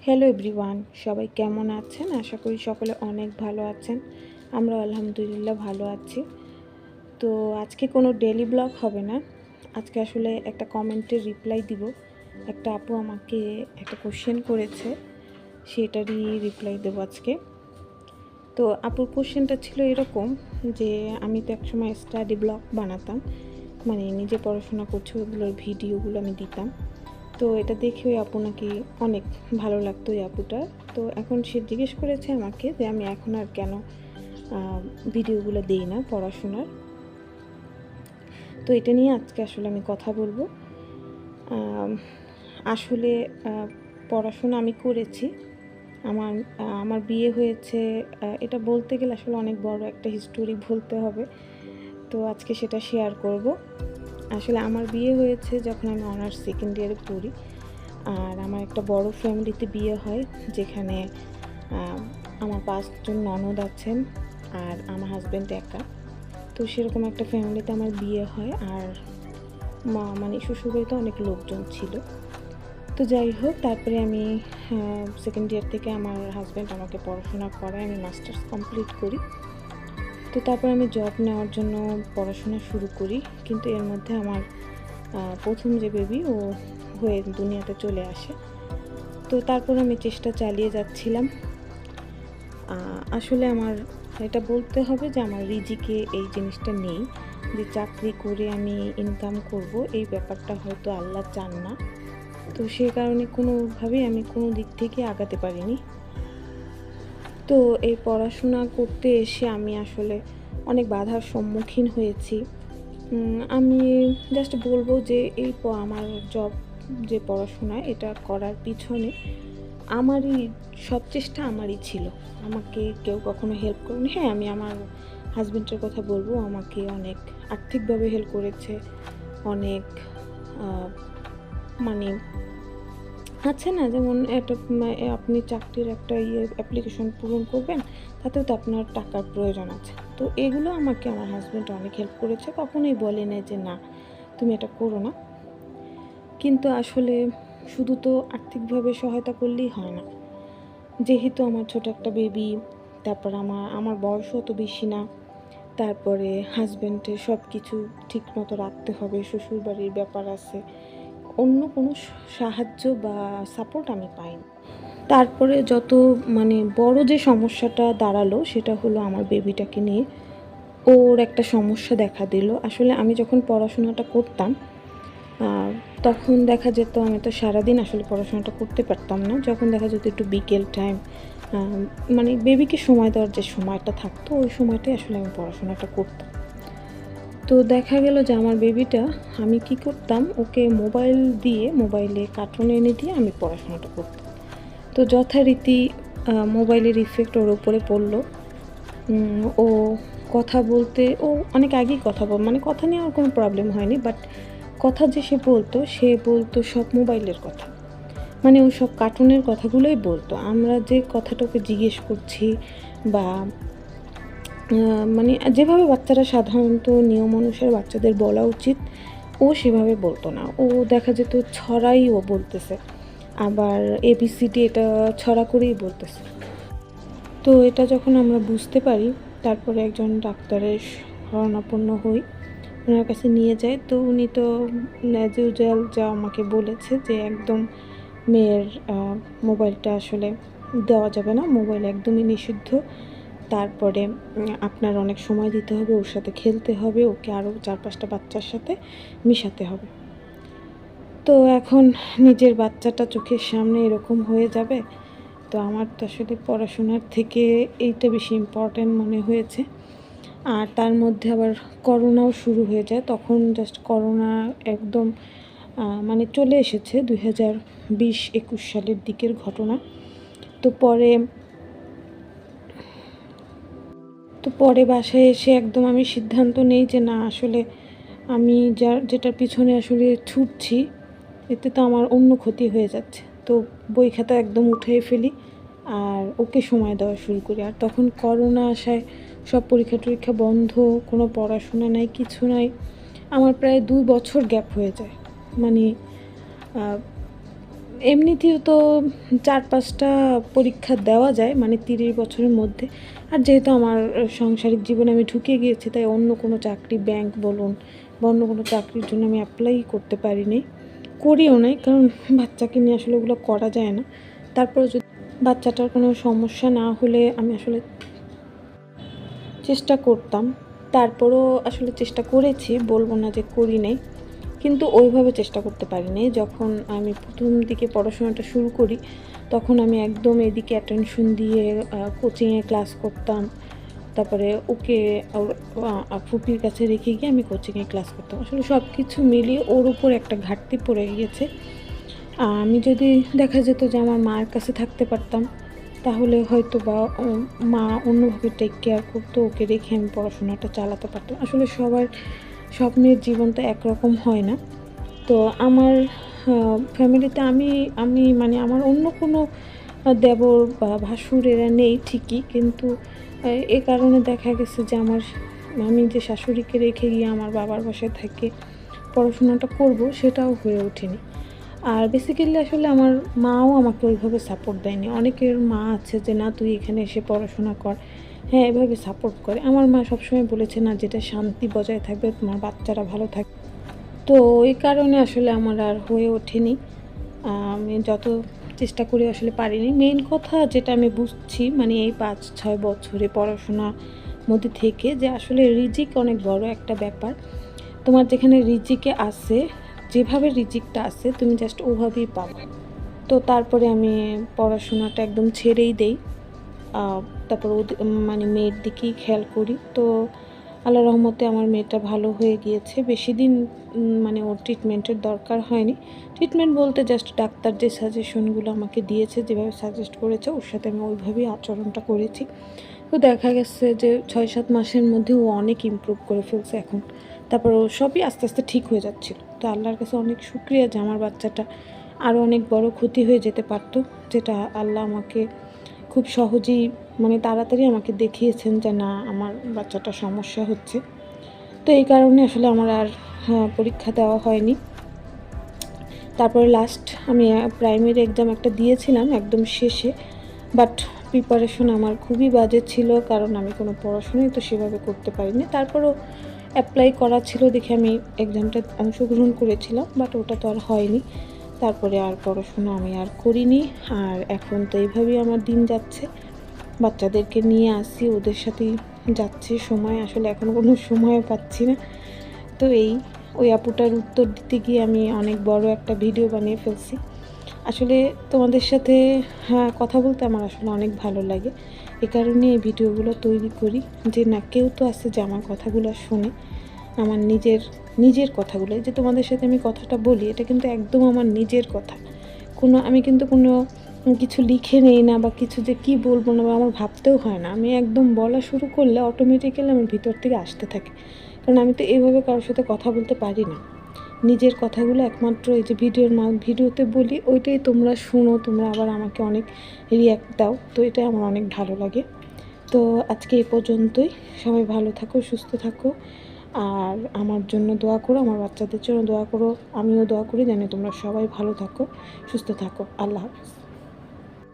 Hello everyone, সবাই কেমন আছেন? আশা করি সকলে অনেক ভালো আছেন। আমরা আলহামদুলিল্লাহ ভালো আছি। তো আজকে কোনো ডেইলি ব্লগ হবে না। আজকে আসলে একটা কমেন্টের রিপ্লাই দিব। একটা আপু আমাকে একটা কোশ্চেন করেছে, সেটারই রিপ্লাই দেবো আজকে। তো আপুর কোশ্চেনটা ছিল এরকম যে, আমি তো একসময় স্টাডি ব্লগ বানাতাম, মানে নিজে পড়াশোনা করছি ওগুলোর ভিডিওগুলো আমি দিতাম। তো এটা দেখে ওই আপু নাকি অনেক ভালো লাগতো ওই আপুটার। তো এখন সে জিজ্ঞেস করেছে আমাকে যে আমি এখন আর কেন ভিডিওগুলো দিই না পড়াশোনার। তো এটা নিয়ে আজকে আসলে আমি কথা বলবো। আসলে পড়াশোনা আমি করেছি, আমার আমার বিয়ে হয়েছে। এটা বলতে গেলে আসলে অনেক বড় একটা হিস্টোরি বলতে হবে। তো আজকে সেটা শেয়ার করব। আসলে আমার বিয়ে হয়েছে যখন আমি অনার্স সেকেন্ড ইয়ারে পড়ি। আর আমার একটা বড় ফ্যামিলিতে বিয়ে হয়, যেখানে আমার ৫ জন ননদ আছেন আর আমার হাজব্যান্ড একা। তো সেরকম একটা ফ্যামিলিতে আমার বিয়ে হয়। আর মানে শ্বশুরবাড়িতে অনেক লোকজন ছিল। তো যাই হোক, তারপরে আমি সেকেন্ড ইয়ার থেকে আমার হাজব্যান্ড আমাকে পড়াশোনা করায়, আমি মাস্টার্স কমপ্লিট করি। তো তারপর আমি জব নেওয়ার জন্য পড়াশোনা শুরু করি, কিন্তু এর মধ্যে আমার প্রথম যে বেবি ও হয়ে দুনিয়াতে চলে আসে। তো তারপর আমি চেষ্টা চালিয়ে যাচ্ছিলাম। আসলে আমার এটা বলতে হবে যে আমার রিজিকে এই জিনিসটা নেই, যে চাকরি করে আমি ইনকাম করব, এই ব্যাপারটা হয়তো আল্লাহ চান না। তো সে কারণে কোনোভাবেই আমি কোনো দিক থেকে আগাতে পারিনি। তো এই পড়াশোনা করতে এসে আমি আসলে অনেক বাধার সম্মুখীন হয়েছি। আমি জাস্ট বলবো যে আমার জব, যে পড়াশোনা এটা করার পিছনে আমারই সব চেষ্টা আমারই ছিল। আমাকে কেউ কখনো হেল্প করেনি। হ্যাঁ, আমি আমার হাজব্যান্ডের কথা বলবো, আমাকে অনেক আর্থিকভাবে হেল্প করেছে। অনেক মানে আছে না, যেমন একটা আপনি চাকরির একটা অ্যাপ্লিকেশন পূরণ করবেন, তাতেও তো আপনার টাকার প্রয়োজন আছে। তো এগুলো আমাকে আমার হাজব্যান্ড অনেক হেল্প করেছে, কখনোই বলে নেই যে না তুমি এটা করো না। কিন্তু আসলে শুধু তো আর্থিকভাবে সহায়তা করলেই হয় না। যেহেতু আমার ছোট একটা বেবি, তারপর আমার বয়সও তো বেশি না, তারপরে হাজব্যান্ডের সব কিছু ঠিক মতো রাখতে হবে, শ্বশুরবাড়ির ব্যাপার আছে, অন্য কোনো সাহায্য বা সাপোর্ট আমি পাইনি। তারপরে যত বড় যে সমস্যাটা দাঁড়ালো সেটা হলো আমার বেবিটাকে নিয়ে। ওর একটা সমস্যা দেখা দিল। আসলে আমি যখন পড়াশোনাটা করতাম তখন দেখা যেত আমি তো সারাদিন আসলে পড়াশোনাটা করতে পারতাম না। যখন দেখা যেত একটু বিকেল টাইম, বেবিকে সময় দেওয়ার যে সময়টা থাকতো, ওই সময়টাই আসলে আমি পড়াশোনাটা করতাম। তো দেখা গেল যে আমার বেবিটা, আমি কি করতাম, ওকে মোবাইলে কার্টুন এনে দিয়ে আমি পড়াশোনাটা করতাম। তো যথারীতি মোবাইলের ইফেক্ট ওর উপরে পড়লো। ও কথা বলতে, ও অনেক আগেই কথা কথা নিয়ে আমার কোনো প্রবলেম হয়নি, বাট কথা যে সে বলতো সব মোবাইলের কথা। ও সব কার্টুনের কথাগুলোই বলতো। আমরা যে কথাটা ওকে জিজ্ঞেস করছি বা যেভাবে বাচ্চারা সাধারণত নিয়ম অনুসারে বাচ্চাদের বলা উচিত, ও সেভাবে বলতো না। ও দেখা যেত ছড়াই ও বলতেছে, আবার ABCD এটা ছড়া করেই বলতেছে। তো এটা যখন আমরা বুঝতে পারি, তারপরে একজন ডাক্তারের শরণাপন্ন হই, ওনার কাছে নিয়ে যায়। তো উনি তো অ্যাজ ইউজুয়াল যা আমাকে বলেছে যে একদম মেয়ের মোবাইলটা আসলে দেওয়া যাবে না, মোবাইল একদমই নিষিদ্ধ। তারপরে আপনার অনেক সময় দিতে হবে, ওর সাথে খেলতে হবে, ওকে আরও 4-5টা বাচ্চার সাথে মিশাতে হবে। তো এখন নিজের বাচ্চাটা চোখের সামনে এরকম হয়ে যাবে, তো আমার তো আসলে পড়াশোনার থেকে এইটা বেশি ইম্পর্ট্যান্ট মনে হয়েছে। আর তার মধ্যে আবার করোনাও শুরু হয়ে যায়। তখন জাস্ট করোনা একদম চলে এসেছে 2020-21 সালের দিকের ঘটনা। তো পরে বাসায় এসে একদম আমি সিদ্ধান্ত নেই যে না, আসলে আমি যেটার পিছনে আসলে ছুটছি, এতে তো আমার অন্য ক্ষতি হয়ে যাচ্ছে। তো বই খাতা একদম উঠিয়ে ফেলি আর ওকে সময় দেওয়া শুরু করি। আর তখন করোনা আসায় সব পরীক্ষা বন্ধ, কোনো পড়াশোনা নাই, কিছু নাই। আমার প্রায় 2 বছর গ্যাপ হয়ে যায়। এমনিতেও তো ৪-৫টা পরীক্ষা দেওয়া যায় মানে ৩০ বছরের মধ্যে। আর যেহেতু আমার সাংসারিক জীবনে আমি ঢুকে গিয়েছি, তাই অন্য কোনো চাকরি, ব্যাংক বলুন বা অন্য কোনো চাকরির জন্য আমি এপ্লাই করতে পারিনি। করিও নাই, কারণ বাচ্চাকে নিয়ে আসলে ওগুলো করা যায় না। তারপরেও যদি বাচ্চাটার কোনো সমস্যা না হলে আমি আসলে চেষ্টা করতাম। তারপরও আসলে চেষ্টা করেছি, বলব না যে করি নাই। কিন্তু ওইভাবে চেষ্টা করতে পারিনি। যখন আমি ১ম দিকে পড়াশোনাটা শুরু করি, তখন আমি একদম এদিকে অ্যাটেনশন দিয়ে কোচিংয়ে ক্লাস করতাম। তারপরে ওকে ওর ফুপির কাছে রেখে গিয়ে আমি কোচিংয়ে ক্লাস করতাম। আসলে সব কিছু মিলিয়ে ওর উপর একটা ঘাটতি পড়ে গিয়েছে। আমি যদি দেখা যেত যে আমার মার কাছে থাকতে পারতাম, তাহলে হয়তোবা মা অন্যভাবে টেক কেয়ার করতো, ওকে রেখে আমি পড়াশোনাটা চালাতে পারতাম। আসলে সবার স্বপ্নের জীবন তো একরকম হয় না। তো আমার ফ্যামিলিতে আমি আমি মানে আমার অন্য কোনো দেবর বা ভাসুর এরা নেই ঠিকই, কিন্তু এ কারণে দেখা গেছে যে আমি যে শাশুড়িকে রেখে গিয়ে আমার বাবার বাসায় থেকে পড়াশোনাটা করব, সেটাও হয়ে ওঠেনি। আর বেসিক্যালি আসলে আমার মাও আমাকে ওইভাবে সাপোর্ট দেয়নি। অনেকের মা আছে যে, "না, তুই এখানে এসে পড়াশোনা কর।" হ্যাঁ, এভাবে সাপোর্ট করে। আমার মা সবসময় বলেছে, "না, যেটা শান্তি বজায় থাকবে, তোমার বাচ্চারা ভালো থাকবে।" তো ওই কারণে আসলে আমার আর হয়ে ওঠেনি। আমি যত চেষ্টা করে আসলে পারিনি। মেইন কথা যেটা আমি বুঝছি মানে এই ৫-৬ বছরে পড়াশোনার মধ্যে থেকে, যে আসলে রিজিক অনেক বড় একটা ব্যাপার। তোমার যেখানে রিজিকে আছে, যেভাবে রিজিকটা আছে তুমি জাস্ট ওভাবেই পাবা। তো তারপরে আমি পড়াশোনাটা একদম ছেড়েই দেই। আ তারপর মানে মেয়ের দিকেই খেয়াল করি। তো আল্লাহর রহমতে আমার মেয়েটা ভালো হয়ে গিয়েছে। বেশিদিন মানে ওর ট্রিটমেন্টের দরকার হয়নি। ট্রিটমেন্ট বলতে জাস্ট ডাক্তার যে সাজেশনগুলো আমাকে দিয়েছে, যেভাবে সাজেস্ট করেছে ওর সাথে আমি ওইভাবেই আচরণটা করেছি। তো দেখা গেছে যে ৬-৭ মাসের মধ্যে ও অনেক ইমপ্রুভ করে ফেলছে এখন। তারপর ও সবই আস্তে, আস্তে ঠিক হয়ে যাচ্ছিল। তো আল্লাহর কাছে অনেক শুকরিয়া যে আমার বাচ্চাটা আরও অনেক বড় ক্ষতি হয়ে যেতে পারত। যেটা আল্লাহ আমাকে খুব সহজেই মানে তাড়াতাড়ি আমাকে দেখিয়েছেন যে না, আমার বাচ্চাটার সমস্যা হচ্ছে। তো এই কারণে আসলে আমার আর পরীক্ষা দেওয়া হয়নি। তারপরে লাস্ট আমি প্রাইমারি এক্সাম একটা দিয়েছিলাম একদম শেষে। বাট প্রিপারেশন আমার খুবই বাজে ছিল, কারণ আমি কোনো পড়াশোনাই তো সেভাবে করতে পারিনি। তারপরেও অ্যাপ্লাই করা ছিল দেখে আমি এক্সামটায় অংশগ্রহণ করেছিলাম, বাট ওটা তো আর হয়নি। তারপরে আর পড়াশোনা আমি আর করিনি। আর এখন তো এইভাবেই আমার দিন যাচ্ছে। বাচ্চাদেরকে নিয়ে আসি, ওদের সাথেই যাচ্ছে সময়। আসলে এখন কোনো সময়ও পাচ্ছি না। তো ওই আপুটার উত্তর দিতে গিয়ে আমি অনেক বড় একটা ভিডিও বানিয়ে ফেলছি। আসলে তোমাদের সাথে কথা বলতে আমার আসলে অনেক ভালো লাগে। এ কারণে এই ভিডিওগুলো তৈরি করি যে না, কেউ তো আছে যে আমার কথাগুলো শোনে। আমার নিজের কথাগুলো, এই যে তোমাদের সাথে আমি কথাটা বলি, এটা কিন্তু একদম আমার নিজের কথা। আমি কিন্তু কোনো কিছু লিখে নেই না, বা কিছু যে কী বলবো না বা আমার ভাবতেও হয় না। আমি একদম বলা শুরু করলে অটোমেটিক্যালি আমার ভিতর থেকে আসতে থাকে। কারণ আমি তো এভাবে কারোর সাথে কথা বলতে পারি না। নিজের কথাগুলো একমাত্র এই যে ভিডিওতে বলি, ওইটাই তোমরা শুনো, তোমরা আবার আমাকে অনেক রিঅ্যাক্ট দাও। তো এটাই আমার অনেক ভালো লাগে। তো আজকে এই পর্যন্তই। সবাই ভালো থাকো, সুস্থ থাকো। আর আমার জন্য দোয়া করো, আমার বাচ্চাদের জন্য দোয়া করো। আমিও দোয়া করি যেন তোমরা সবাই ভালো থাকো, সুস্থ থাকো। আল্লাহ হাফেজ।